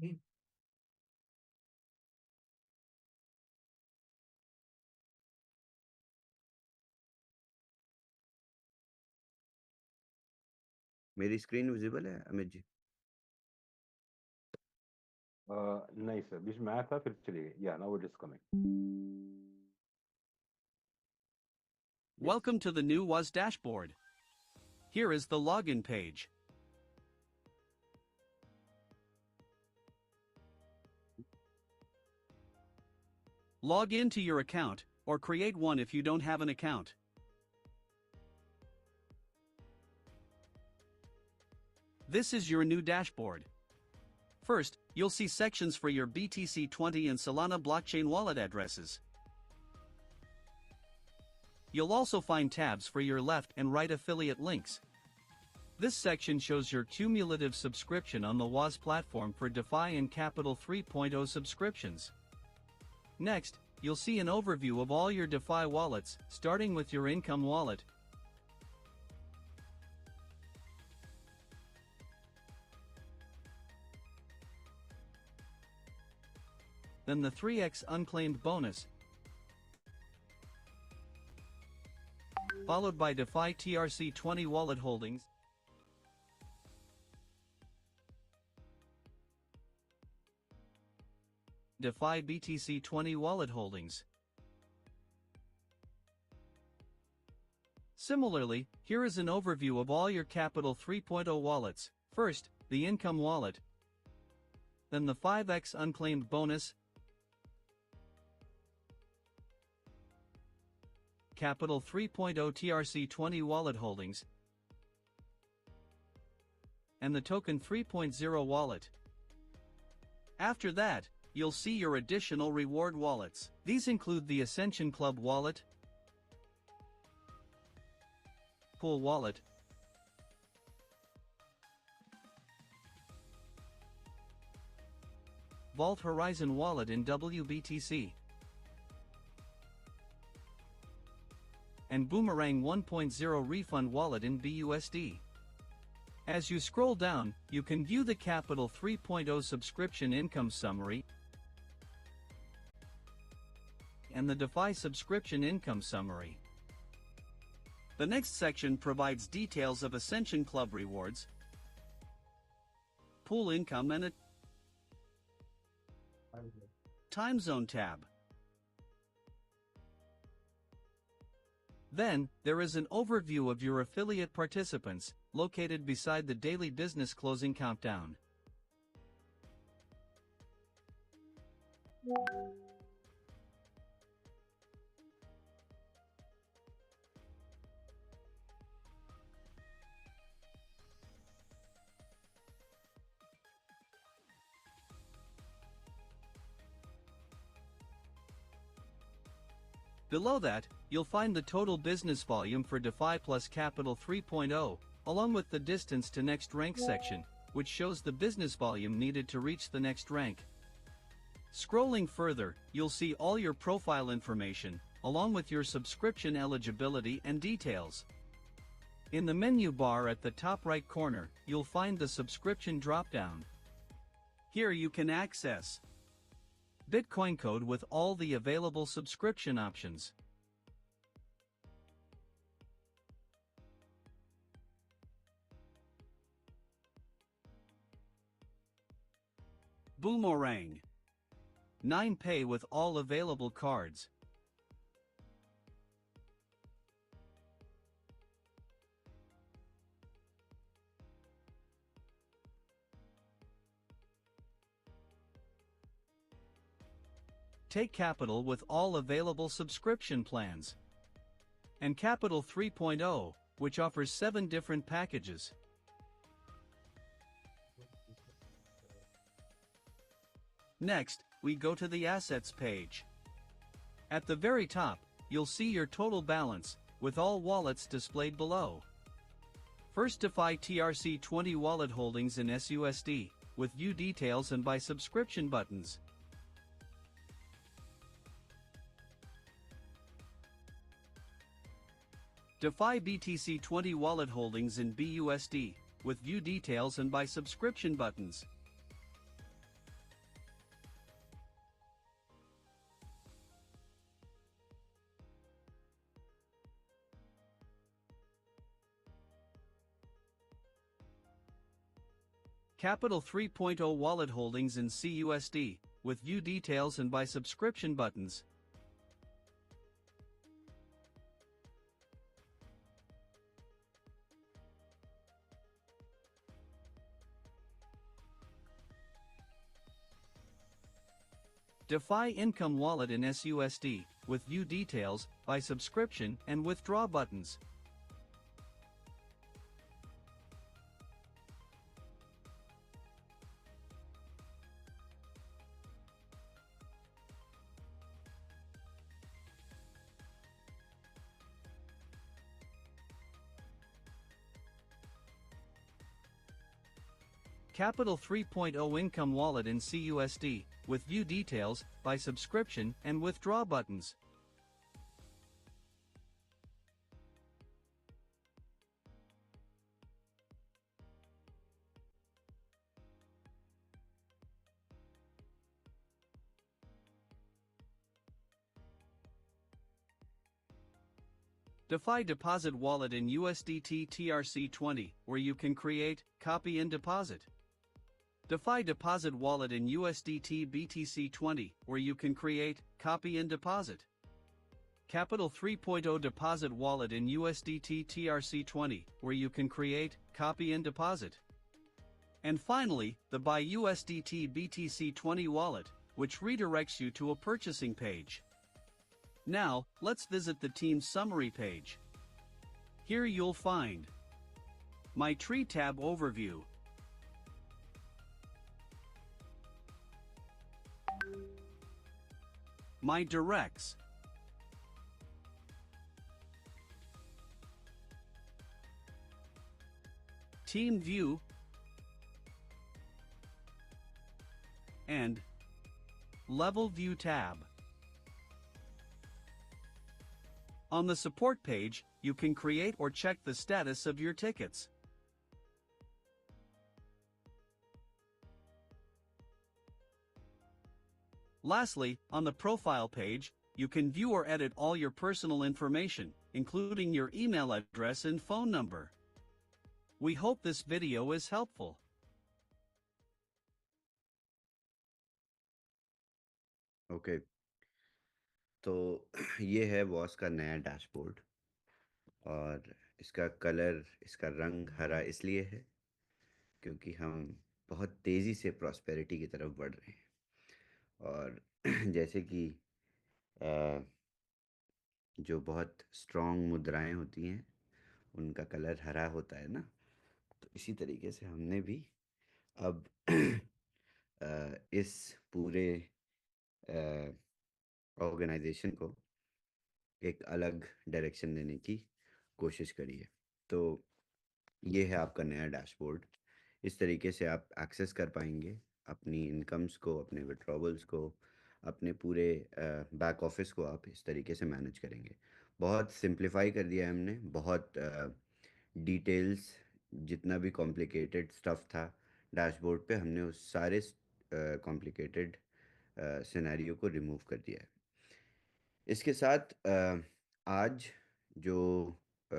हम्म। मेरी screen visible है अमित जी? नहीं सर, बीच में आया था फिर चली गई। या now it is coming. Yes. Welcome to the new WAS dashboard. Here is the login page. Log into your account, or create one if you don't have an account. This is your new dashboard. First, you'll see sections for your BTC20 and Solana blockchain wallet addresses. You'll also find tabs for your left and right affiliate links. This section shows your cumulative subscription on the WAS platform for DeFi and Capital 3.0 subscriptions. Next, you'll see an overview of all your DeFi wallets, starting with your income wallet. Then the 3x unclaimed bonus, followed by DeFi TRC20 wallet holdings, DeFi BTC20 wallet holdings. Similarly, here is an overview of all your Capital 3.0 wallets. First, the income wallet, then the 5x unclaimed bonus, Capital 3.0 TRC20 wallet holdings, and the Token 3.0 wallet. After that, you'll see your additional reward wallets. These include the Ascension Club wallet, Pool wallet, Vault Horizon wallet in WBTC, and Boomerang 1.0 refund wallet in BUSD. As you scroll down, you can view the Capital 3.0 subscription income summary and the DeFi subscription income summary. The next section provides details of Ascension Club rewards, pool income, and a time zone tab. Then, there is an overview of your affiliate participants, located beside the daily business closing countdown. Below that, you'll find the total business volume for DeFi plus Capital 3.0, along with the distance to next rank section, which shows the business volume needed to reach the next rank. Scrolling further, you'll see all your profile information, along with your subscription eligibility and details. In the menu bar at the top right corner, you'll find the subscription dropdown. Here you can access Bitcoin code with all the available subscription options, Boomerang 9 pay with all available cards, Take Capital with all available subscription plans, and Capital 3.0, which offers 7 different packages. Next, we go to the Assets page. At the very top, you'll see your total balance, with all wallets displayed below. First, DeFi TRC20 wallet holdings in SUSD, with view details and by subscription buttons. DeFi BTC20 wallet holdings in BUSD, with view details and by subscription buttons. Capital 3.0 wallet holdings in CUSD, with view details and buy subscription buttons. DeFi Income Wallet in SUSD, with view details, buy subscription and withdraw buttons. Capital 3.0 Income Wallet in CUSD, with view details, buy subscription and withdraw buttons. DeFi Deposit Wallet in USDT TRC20, where you can create, copy and deposit. DeFi Deposit Wallet in USDT BTC20, where you can create, copy and deposit. Capital 3.0 Deposit Wallet in USDT TRC20, where you can create, copy and deposit. And finally, the Buy USDT BTC20 wallet, which redirects you to a purchasing page. Now, let's visit the team's summary page. Here you'll find My Tree tab overview, My Directs, Team View, and Level View tab. On the support page, you can create or check the status of your tickets. Lastly, on the profile page, you can view or edit all your personal information, including your email address and phone number. We hope this video is helpful. Okay, तो ये है was का नया dashboard और इसका colour, इसका रंग हरा इसलिए है क्योंकि हम बहुत तेज़ी से प्रॉस्पेरिटी की तरफ बढ़ रहे हैं। और जैसे कि अ, जो बहुत स्ट्रॉन्ग मुद्राएं होती हैं उनका कलर हरा होता है ना, तो इसी तरीके से हमने भी अब इस पूरे ऑर्गेनाइजेशन को एक अलग डायरेक्शन देने की कोशिश करी है। तो ये है आपका नया डैशबोर्ड। इस तरीके से आप एक्सेस कर पाएंगे अपनी इनकम्स को, अपने विड्रॉवल्स को, अपने पूरे बैक ऑफिस को आप इस तरीके से मैनेज करेंगे। बहुत सिंप्लीफाई कर दिया है हमने, बहुत डिटेल्स, जितना भी कॉम्प्लिकेटेड स्टफ़ था डैशबोर्ड पे, हमने उस सारे कॉम्प्लिकेटेड सिनेरियो को रिमूव कर दिया है। इसके साथ आज जो अ,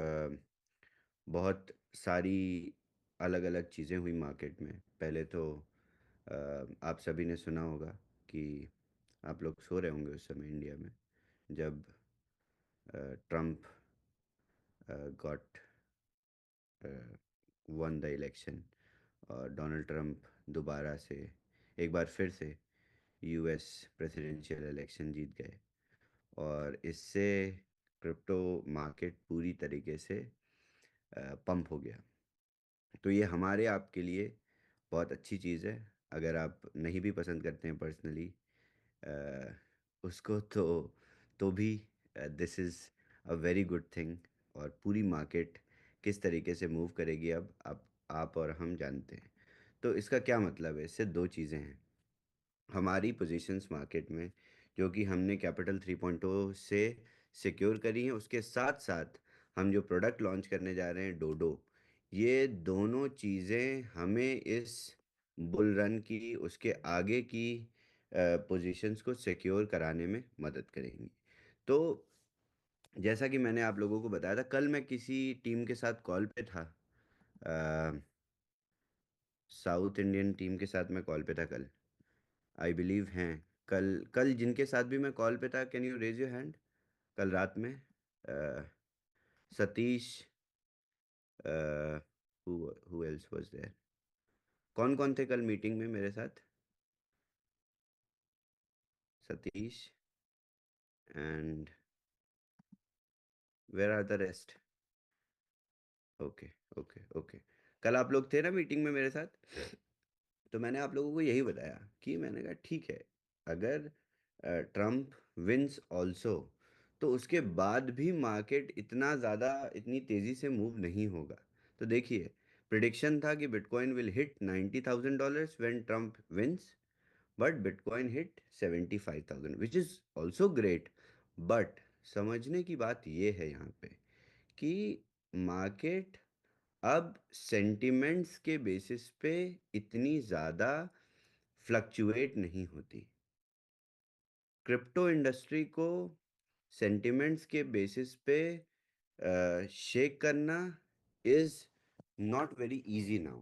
बहुत सारी अलग-अलग चीज़ें हुई मार्केट में। पहले तो आप सभी ने सुना होगा कि आप लोग सो रहे होंगे उस समय इंडिया में, जब Trump got one the election और डोनाल्ड ट्रम्प दोबारा से एक बार फिर से यूएस प्रेसिडेंशियल इलेक्शन जीत गए और इससे क्रिप्टो मार्केट पूरी तरीके से पंप हो गया। तो ये हमारे आपके लिए बहुत अच्छी चीज़ है। अगर आप नहीं भी पसंद करते हैं पर्सनली उसको, तो भी this is a very good thing. और पूरी मार्केट किस तरीके से मूव करेगी अब आप और हम जानते हैं। तो इसका क्या मतलब है? इससे दो चीज़ें हैं। हमारी पोजीशंस मार्केट में जो कि हमने कैपिटल 3.0 से सिक्योर करी हैं, उसके साथ साथ हम जो प्रोडक्ट लॉन्च करने जा रहे हैं डोडो, ये दोनों चीज़ें हमें इस बुल रन की, उसके आगे की पोजीशंस को सिक्योर कराने में मदद करेंगी। तो जैसा कि मैंने आप लोगों को बताया था, कल मैं किसी टीम के साथ कॉल पे था, साउथ इंडियन टीम के साथ मैं कॉल पे था कल, आई बिलीव हैं। कल कल जिनके साथ भी मैं कॉल पे था, can you raise your hand? कल रात में Satish, who else was there? कौन कौन थे कल मीटिंग में मेरे साथ? Satish and where are the rest? Okay, okay, okay. कल आप लोग थे ना मीटिंग में मेरे साथ? तो मैंने आप लोगों को यही बताया कि मैंने कहा ठीक है, अगर ट्रम्प विंस ऑल्सो, तो उसके बाद भी मार्केट इतना ज़्यादा इतनी तेज़ी से मूव नहीं होगा। तो देखिए, प्रिडिक्शन था कि bitcoin will hit $90,000 when Trump wins, but bitcoin hit 75,000, which is also great. But समझने की बात यह है यहाँ पे कि मार्केट अब सेंटिमेंट्स के बेसिस पे इतनी ज़्यादा फ्लक्चुएट नहीं होती। क्रिप्टो इंडस्ट्री को सेंटिमेंट्स के बेसिस पे शेक करना is not very easy now,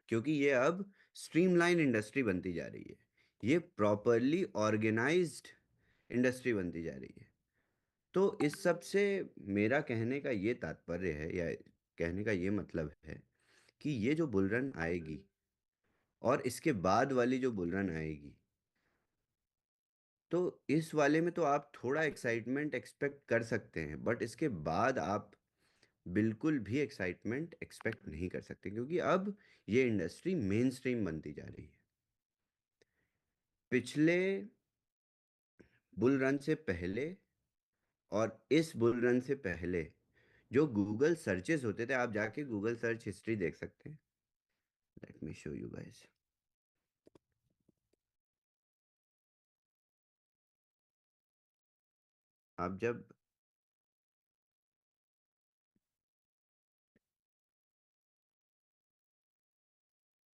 क्योंकि ये अब स्ट्रीमलाइन इंडस्ट्री बनती जा रही है, ये प्रॉपरली ऑर्गेनाइज्ड इंडस्ट्री बनती जा रही है। तो इस सब से मेरा कहने का ये तात्पर्य है, या कहने का ये मतलब है कि ये जो बुल रन आएगी और इसके बाद वाली जो बुल रन आएगी, तो इस वाले में तो आप थोड़ा एक्साइटमेंट एक्सपेक्ट कर सकते हैं, बट इसके बाद आप बिल्कुल भी एक्साइटमेंट एक्सपेक्ट नहीं कर सकते, क्योंकि अब ये इंडस्ट्री मेन स्ट्रीम बनती जा रही है। पिछले बुल रन से पहले और इस बुल रन से पहले जो गूगल सर्चेस होते थे, आप जाके गूगल सर्च हिस्ट्री देख सकते हैं। Let me show you guys. आप जब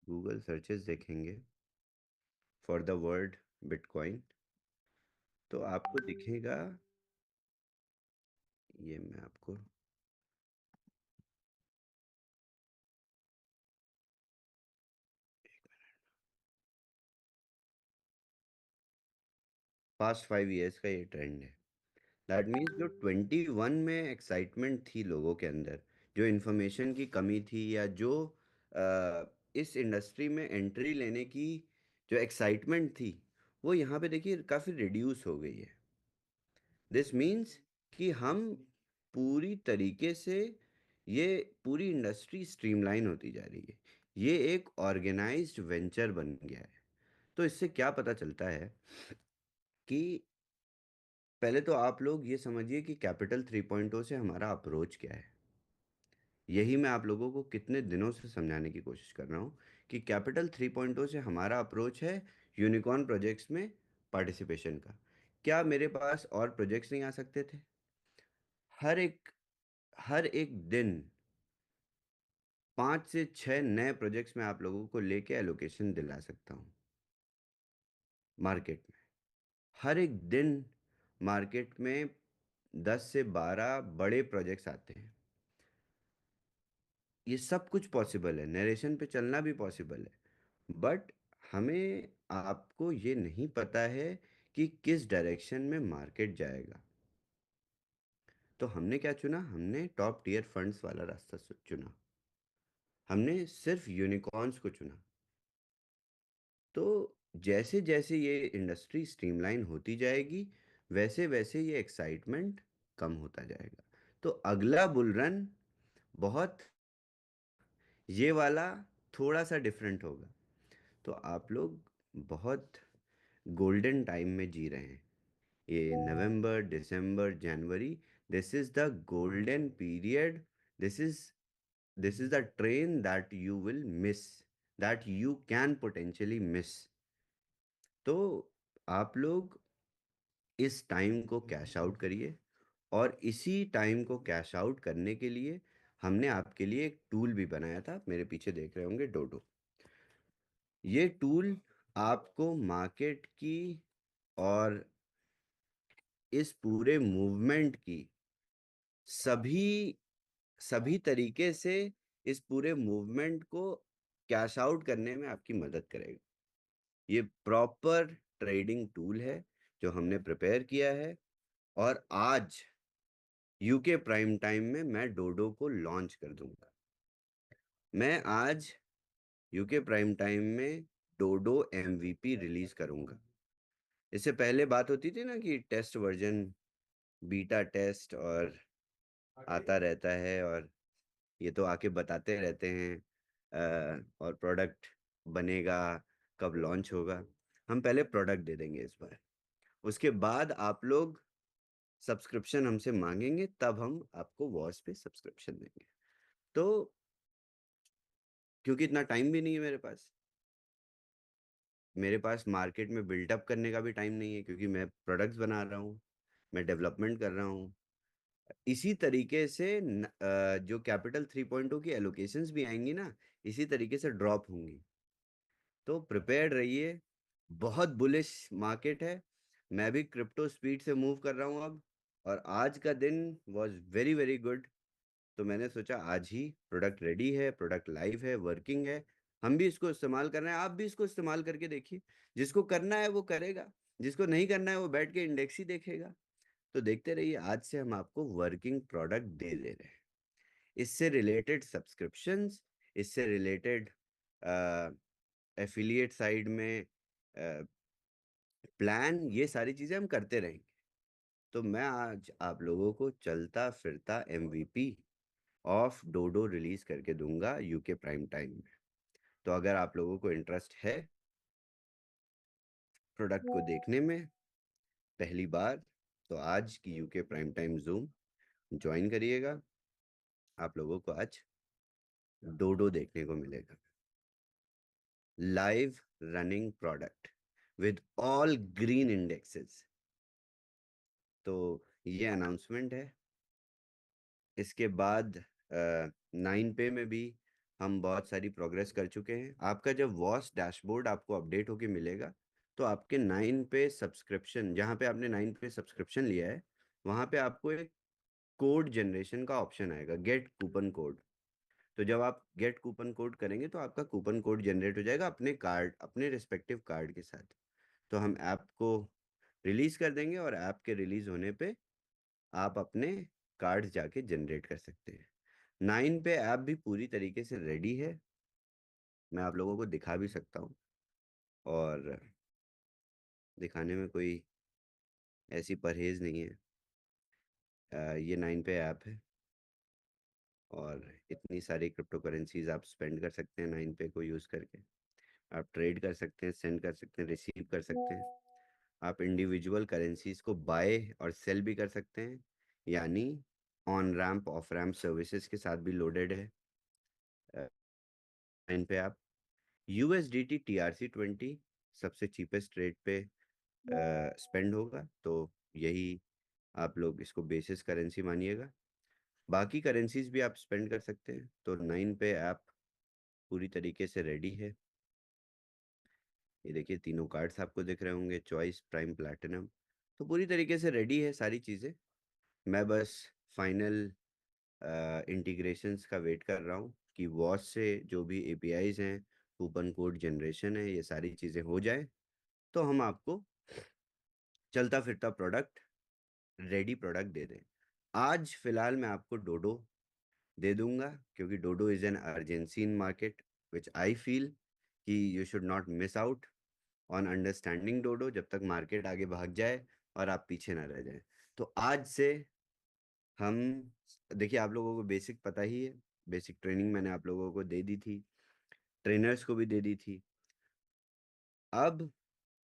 गूगल सर्चेस देखेंगे फॉर द वर्ड बिटकॉइन, तो आपको दिखेगा, ये मैं आपको पास्ट 5 इयर्स का ये ट्रेंड है। दैट मीन्स जो 21 में एक्साइटमेंट थी लोगों के अंदर, जो इन्फॉर्मेशन की कमी थी, या जो इस इंडस्ट्री में एंट्री लेने की जो एक्साइटमेंट थी, वो यहाँ पे देखिए काफ़ी रिड्यूस हो गई है। दिस मीन्स कि हम पूरी तरीके से, ये पूरी इंडस्ट्री स्ट्रीमलाइन होती जा रही है, ये एक ऑर्गेनाइज्ड वेंचर बन गया है। तो इससे क्या पता चलता है कि पहले तो आप लोग ये समझिए कि कैपिटल 3.0 से हमारा अप्रोच क्या है। यही मैं आप लोगों को कितने दिनों से समझाने की कोशिश कर रहा हूँ कि कैपिटल 3.0 से हमारा अप्रोच है यूनिकॉर्न प्रोजेक्ट्स में पार्टिसिपेशन का। क्या मेरे पास और प्रोजेक्ट्स नहीं आ सकते थे? हर एक हर एक दिन 5 से 6 नए प्रोजेक्ट्स में आप लोगों को लेके एलोकेशन दिला सकता हूँ मार्केट में। हर एक दिन मार्केट में 10 से 12 बड़े प्रोजेक्ट्स आते हैं। ये सब कुछ पॉसिबल है, नरेशन पे चलना भी पॉसिबल है, बट हमें आपको ये नहीं पता है कि किस डायरेक्शन में मार्केट जाएगा। तो हमने क्या चुना? हमने टॉप टीयर फंड्स वाला रास्ता चुना। हमने सिर्फ यूनिकॉर्न्स को चुना। तो जैसे जैसे ये इंडस्ट्री स्ट्रीमलाइन होती जाएगी, वैसे वैसे ये एक्साइटमेंट कम होता जाएगा। तो अगला बुल रन बहुत, ये वाला थोड़ा सा डिफरेंट होगा। तो आप लोग बहुत गोल्डन टाइम में जी रहे हैं। ये नवंबर, दिसंबर, जनवरी, this is the golden period. This is this is the train that you will miss, that you can potentially miss. तो आप लोग इस टाइम को कैश आउट करिए, और इसी टाइम को कैश आउट करने के लिए हमने आपके लिए एक टूल भी बनाया था। आप मेरे पीछे देख रहे होंगे, डोडो। ये टूल आपको मार्केट की और इस पूरे मूवमेंट की सभी सभी तरीके से, इस पूरे मूवमेंट को कैश आउट करने में आपकी मदद करेगा। ये प्रॉपर ट्रेडिंग टूल है जो हमने प्रिपेयर किया है, और आज यूके प्राइम टाइम में मैं डोडो को लॉन्च कर दूंगा। मैं आज यूके प्राइम टाइम में डोडो MVP रिलीज करूंगा। इससे पहले बात होती थी ना कि टेस्ट वर्जन, बीटा टेस्ट और आता रहता है, और ये तो आके बताते रहते हैं और प्रोडक्ट बनेगा, कब लॉन्च होगा। हम पहले प्रोडक्ट दे देंगे इस बार, उसके बाद आप लोग सब्सक्रिप्शन हमसे मांगेंगे, तब हम आपको वॉच पे सब्सक्रिप्शन देंगे। तो क्योंकि इतना टाइम भी नहीं है मेरे पास मार्केट में बिल्डअप करने का भी टाइम नहीं है, क्योंकि मैं प्रोडक्ट्स बना रहा हूँ, मैं डेवलपमेंट कर रहा हूँ। इसी तरीके से जो कैपिटल 3.0 की एलोकेशंस भी आएंगी ना, इसी तरीके से ड्रॉप होंगी। तो प्रिपेयर्ड रहिए, बहुत बुलिश मार्केट है। मैं भी क्रिप्टो स्पीड से मूव कर रहा हूँ अब, और आज का दिन वाज वेरी वेरी गुड। तो मैंने सोचा आज ही प्रोडक्ट रेडी है, प्रोडक्ट लाइव है, वर्किंग है, हम भी इसको इस्तेमाल कर रहे हैं, आप भी इसको इस्तेमाल करके देखिए। जिसको करना है वो करेगा, जिसको नहीं करना है वो बैठ के इंडेक्स ही देखेगा। तो देखते रहिए, आज से हम आपको वर्किंग प्रोडक्ट दे रहे हैं। इससे रिलेटेड सब्सक्रिप्शंस, इससे रिलेटेड एफिलिएट साइड में प्लान, ये सारी चीजें हम करते रहेंगे। तो मैं आज आप लोगों को चलता फिरता MVP ऑफ डोडो रिलीज करके दूंगा यूके प्राइम टाइम में। तो अगर आप लोगों को इंटरेस्ट है प्रोडक्ट को देखने में पहली बार, तो आज की UK prime time zoom join करिएगा। आप लोगों को आज डोडो देखने को मिलेगा, live running product with all green indexes. तो ये अनाउंसमेंट है। इसके बाद 9 पे में भी हम बहुत सारी प्रोग्रेस कर चुके हैं। आपका जब वॉच डैशबोर्ड आपको अपडेट होके मिलेगा, तो आपके 9 पे सब्सक्रिप्शन, जहाँ पे आपने 9 पे सब्सक्रिप्शन लिया है, वहाँ पे आपको एक कोड जनरेशन का ऑप्शन आएगा, गेट कूपन कोड। तो जब आप गेट कूपन कोड करेंगे तो आपका कूपन कोड जनरेट हो जाएगा अपने कार्ड, अपने रिस्पेक्टिव कार्ड के साथ। तो हम ऐप को रिलीज कर देंगे, और ऐप के रिलीज होने पे आप अपने कार्ड जाके जनरेट कर सकते हैं। 9 पे ऐप भी पूरी तरीके से रेडी है, मैं आप लोगों को दिखा भी सकता हूँ, और दिखाने में कोई ऐसी परहेज नहीं है। ये 9 पे ऐप है, और इतनी सारी क्रिप्टो करेंसीज आप स्पेंड कर सकते हैं 9 पे को यूज़ करके। आप ट्रेड कर सकते हैं, सेंड कर सकते हैं, रिसीव कर सकते हैं। आप इंडिविजुअल करेंसीज को बाय और सेल भी कर सकते हैं, यानी on ramp of ramp services के साथ भी लोडेड है। 9 पे आप USDT TRC20 सबसे चीपेस्ट रेट पे स्पेंड होगा, तो यही आप लोग इसको बेसिस करेंसी मानिएगा। बाकी करेंसीज भी आप स्पेंड कर सकते हैं। तो 9 पे ऐप पूरी तरीके से रेडी है। ये देखिए, तीनों कार्ड्स आपको दिख रहे होंगे, चॉइस, प्राइम, प्लैटिनम। तो पूरी तरीके से रेडी है सारी चीज़ें। मैं बस फाइनल इंटीग्रेशंस का वेट कर रहा हूँ कि वॉच से जो भी APIs हैं, कूपन कोड जनरेशन है, ये सारी चीज़ें हो जाए, तो हम आपको चलता फिरता प्रोडक्ट, रेडी प्रोडक्ट दे दें। आज फिलहाल मैं आपको डोडो दे दूंगा, क्योंकि Dodo is an urgency in market which I feel कि you should not miss out on understanding Dodo, जब तक मार्केट आगे भाग जाए और आप पीछे ना रह जाए। तो आज से हम, देखिए, आप लोगों को बेसिक पता ही है, बेसिक ट्रेनिंग मैंने आप लोगों को दे दी थी, ट्रेनर्स को भी दे दी थी। अब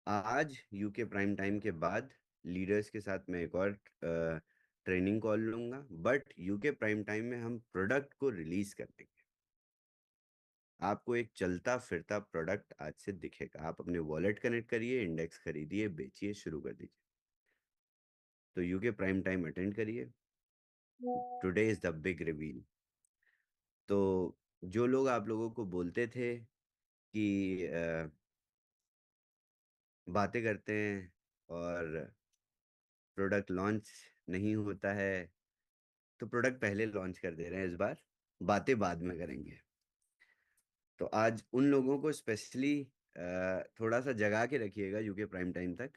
आज यूके प्राइम टाइम के बाद लीडर्स के साथ मैं एक और ट्रेनिंग कॉल लूंगा, बट यूके प्राइम टाइम में हम प्रोडक्ट को रिलीज कर देंगे। आपको एक चलता फिरता प्रोडक्ट आज से दिखेगा। आप अपने वॉलेट कनेक्ट करिए, इंडेक्स खरीदिए, बेचिए, शुरू कर दीजिए। तो यूके प्राइम टाइम अटेंड करिए। Today is the big reveal. तो जो लोग आप लोगों को बोलते थे कि बातें करते हैं और प्रोडक्ट लॉन्च नहीं होता है, तो प्रोडक्ट पहले लॉन्च कर दे रहे हैं इस बार, बातें बाद में करेंगे। तो आज उन लोगों को स्पेशली थोड़ा सा जगा के रखिएगा यूके प्राइम टाइम तक।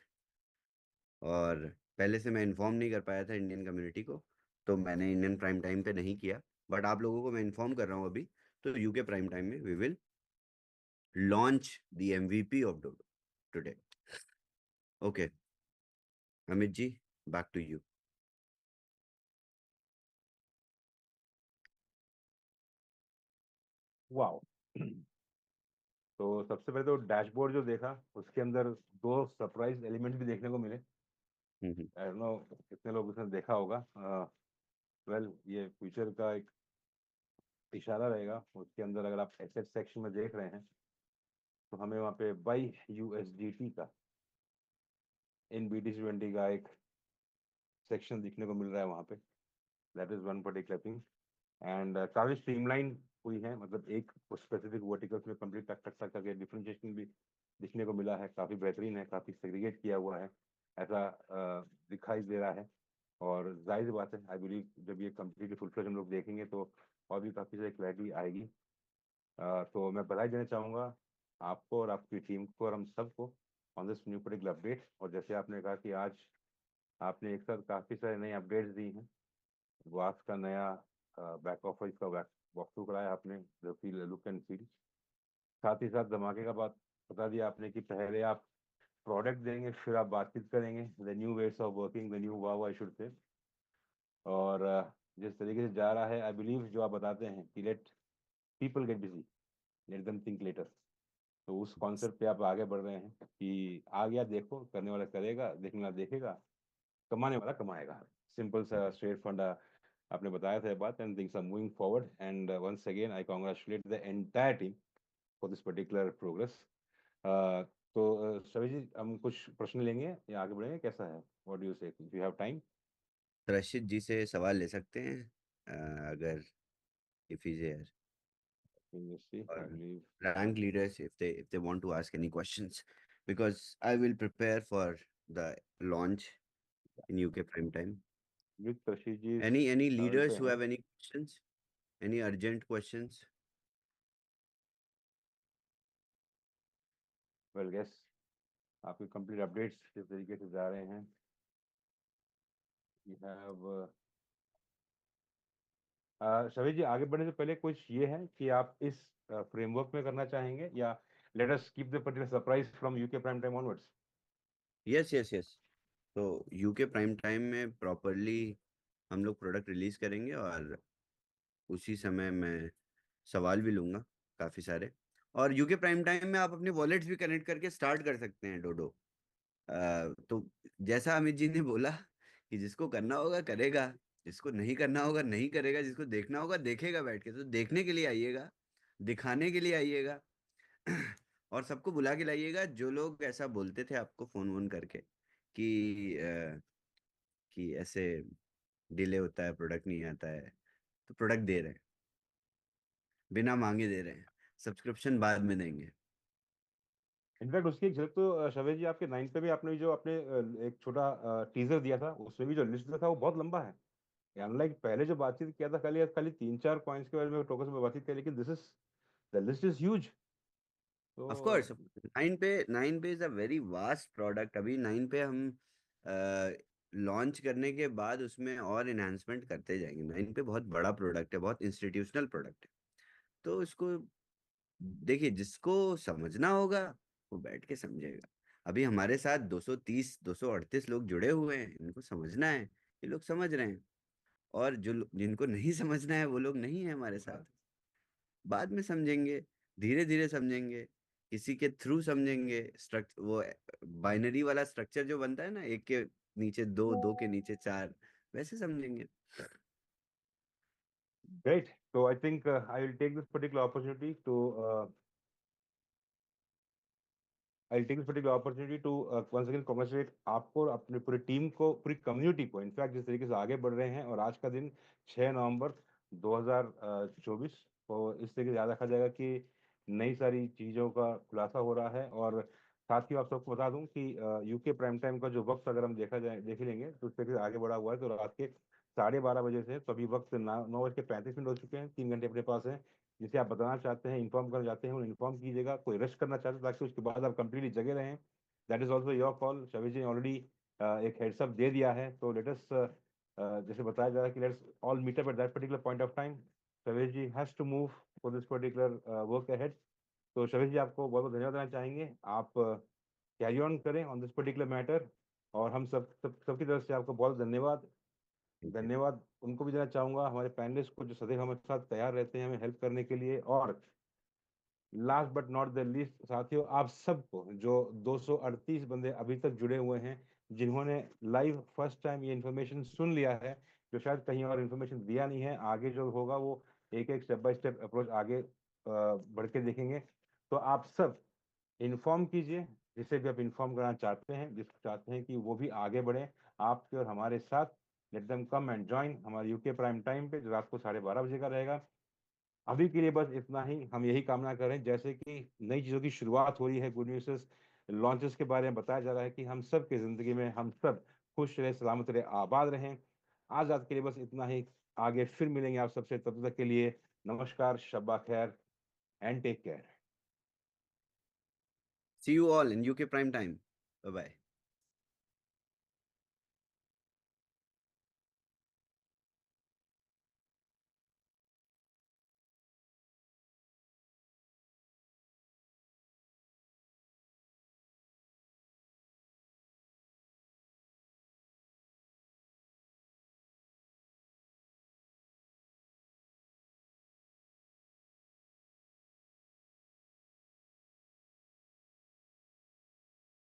और पहले से मैं इन्फॉर्म नहीं कर पाया था इंडियन कम्युनिटी को, तो मैंने इंडियन प्राइम टाइम पे नहीं किया, बट आप लोगों को मैं इन्फॉर्म कर रहा हूँ अभी। तो यूके प्राइम टाइम में we will launch the MVP of today. Okay Amit ji, back to you. Wow. तो सबसे पहले तो डैशबोर्ड जो देखा उसके अंदर दो सरप्राइज एलिमेंट्स भी देखने को मिले। हम्म। आई डोंट नो कितने लोग उसने देखा होगा। वेल ये फ्यूचर का एक इशारा रहेगा। उसके अंदर अगर आप एसेट सेक्शन में देख रहे हैं तो हमें वहाँ पे बाई यूएसडीटी का इन BTC20 का एक सेक्शन दिखने को मिल रहा है वहाँ पे। That is one particular thing. And काफी स्ट्रीमलाइन हुई है, मतलब एक स्पेसिफिक वर्टिकल्स में कंप्लीट टक टक टक करके डिफरेंशिएशन भी दिखने को मिला है। काफी बेहतरीन है, काफी सेग्रीगेट किया हुआ है ऐसा दिखाई दे रहा है। और जाहिर सी बात है, आई बिलीव जब ये कम्प्लीटली फुल फ्लेज हम लोग देखेंगे तो और भी काफी सारी क्लैरिटी आएगी। तो मैं बधाई देना चाहूँगा आपको और आपकी टीम को और हम सबको on this new particular update. और जैसे आपने कहा कि आज आपने एक साथ काफी सारे नए अपडेट्स दी हैं। वास का नया बैक ऑफिस का वॉक थ्रू कराया आपने, जो कि लुक एंड फील। साथ ही साथ धमाके का बात बता दिया आपने कि पहले आप प्रोडक्ट देंगे फिर आप बातचीत करेंगे, the new ways of working, the new wow I should say. और जिस तरीके से जा रहा है, आई बिलीव जो आप बताते हैं कि let people get busy, let them think later, तो उस कॉन्सेप्ट पे आप आगे बढ़ रहे हैं कि आ गया देखो, करने वाला करेगा, देखने वाला देखेगा, कमाने वाला कमाएगा। सिंपल सा स्ट्रेट फंडा आपने बताया था ये बात। And things are moving forward and once again I congratulate the entire team for this particular progress. तो सभी जी, हम कुछ प्रश्न लेंगे या आगे बढ़ेंगे, कैसा है? व्हाट डू यू से, यू हैव टाइम? रशीद जी से सवाल ले सकते हैं अगर if is here, I or believe rank leaders if they want to ask any questions, because I will prepare for the launch in UK prime time. With Rashid ji Any travel पे leaders who हैं। have any questions, any urgent questions? Well guess आपके complete updates किस तरीके से जा रहे हैं। You have Shabir जी, आगे बढ़ने से पहले कुछ ये है कि आप इस फ्रेमवर्क में करना चाहेंगे या let us keep the particular surprise from UK prime time onwards? Yes yes yes. तो यूके प्राइम टाइम में प्रॉपरली हम लोग प्रोडक्ट रिलीज करेंगे, और उसी समय मैं सवाल भी लूंगा काफ़ी सारे। और यूके प्राइम टाइम में आप अपने वॉलेट्स भी कनेक्ट करके स्टार्ट कर सकते हैं डोडो। तो जैसा अमित जी ने बोला कि जिसको करना होगा करेगा, जिसको नहीं करना होगा नहीं करेगा, जिसको देखना होगा देखेगा बैठ के। तो देखने के लिए आइएगा, दिखाने के लिए आइएगा और सबको बुला के लाइएगा जो लोग ऐसा बोलते थे आपको फोन वोन करके कि ऐसे डिले होता है, प्रोडक्ट नहीं आता है। तो प्रोडक्ट दे रहे हैं, बिना मांगे दे रहे हैं, सब्सक्रिप्शन बाद में देंगे। इनफैक्ट उसकी एक झलक तो शबीर जी आपके 9 पे भी आपने जो आपने एक छोटा टीजर दिया था, उसमें भी जो लिस्ट था वो बहुत लंबा है। अनलाइक पहले जो बातचीत किया था, खाली खाली 3-4 पॉइंट्स के बारे में टोकन में बातचीत की, लेकिन this is the list is huge. Of course, तो 9 पे is a very vast product. अभी 9 पे हम लॉन्च करने के बाद उसमें और इन्हांसमेंट करते जाएंगे। 9 पे बहुत बड़ा प्रोडक्ट है, बहुत इंस्टीट्यूशनल प्रोडक्ट है। तो इसको देखिए, जिसको समझना होगा वो बैठ के समझेगा। अभी हमारे साथ 230 238 लोग जुड़े हुए हैं, इनको समझना है, ये लोग समझ रहे हैं। और जिनको नहीं समझना है वो लोग नहीं है हमारे साथ। बाद में समझेंगे, धीरे धीरे समझेंगे, किसी के थ्रू समझेंगे। स्ट्रक्चर वो बाइनरी वाला स्ट्रक्चर जो बनता है ना, एक के नीचे दो, दो के नीचे चार, वैसे समझेंगे। great. So I think I will take this particular opportunity to I'll take this particular opportunity to once again congratulate आपको और अपनी पूरी टीम को, पूरी कम्युनिटी को। इनफैक्ट जिस तरीके से आगे बढ़ रहे हैं, और आज का दिन 6 नवंबर 2024, तो इस तरीके से याद रखा जाएगा कि नई सारी चीज़ों का खुलासा हो रहा है। और साथ ही आप सबको बता दूं कि यूके प्राइम टाइम का जो वक्त अगर हम देख ही लेंगे तो उस तरीके से आगे बढ़ा हुआ है। तो रात के 12:30 बजे से, तो अभी वक्त 9:35 हो चुके हैं, 3 घंटे अपने पास हैं। जिसे आप बताना चाहते हैं, इन्फॉर्म करना चाहते हैं, उन्हें इन्फॉर्म कीजिएगा। कोई रश करना चाहते हैं ताकि उसके बाद आप कंप्लीटली जगे रहें, that is also your call. Shabbir ji ने ऑलरेडी एक हेड्सअप दे दिया है, तो लेटस जैसे बताया जा रहा है कि let's all meet up at that particular point of time. Shabir ji has to move for this particular work ahead. तो शबीर जी आपको बहुत बहुत धन्यवाद देना चाहेंगे, आप कैरी ऑन करें ऑन दिस पर्टिकुलर मैटर, और हम सबकी तरफ से आपको बहुत धन्यवाद। Thank you. धन्यवाद उनको भी देना चाहूंगा, हमारे पैनलिस्ट को, जो सदैव हमारे साथ तैयार रहते हैं हमें हेल्प करने के लिए। और last but not the least साथियों, आप सबको जो 238 बंदे अभी तक जुड़े हुए हैं, जिन्होंने लाइव फर्स्ट टाइम ये इन्फॉर्मेशन सुन लिया है, जो शायद कहीं और इन्फॉर्मेशन दिया नहीं है, आगे जो होगा वो एक एक स्टेप बाय स्टेप अप्रोच आगे बढ़ के देखेंगे। तो आप सब इन्फॉर्म कीजिए, जिसे भी आप इन्फॉर्म करना चाहते हैं, जिसको चाहते हैं कि वो भी आगे बढ़े आपके और हमारे साथ। Let them come and join हमारे यूके प्राइम टाइम पे, जो रात को 12:30 बजे का रहेगा। अभी के लिए बस इतना ही, हम यही कामना करें, जैसे कि नई चीज़ों की शुरुआत हो रही है, गुड न्यूज़ लॉन्चेस के बारे में बताया जा रहा है कि हम सब की ज़िंदगी में हम सब खुश रहे, सलामत रहे, आबाद रहें। आज रात के लिए बस इतना ही, आगे फिर मिलेंगे आप सबसे, तब तक के लिए नमस्कार, शब्बा खैर and take care. See you all in UK Prime Time. Bye bye.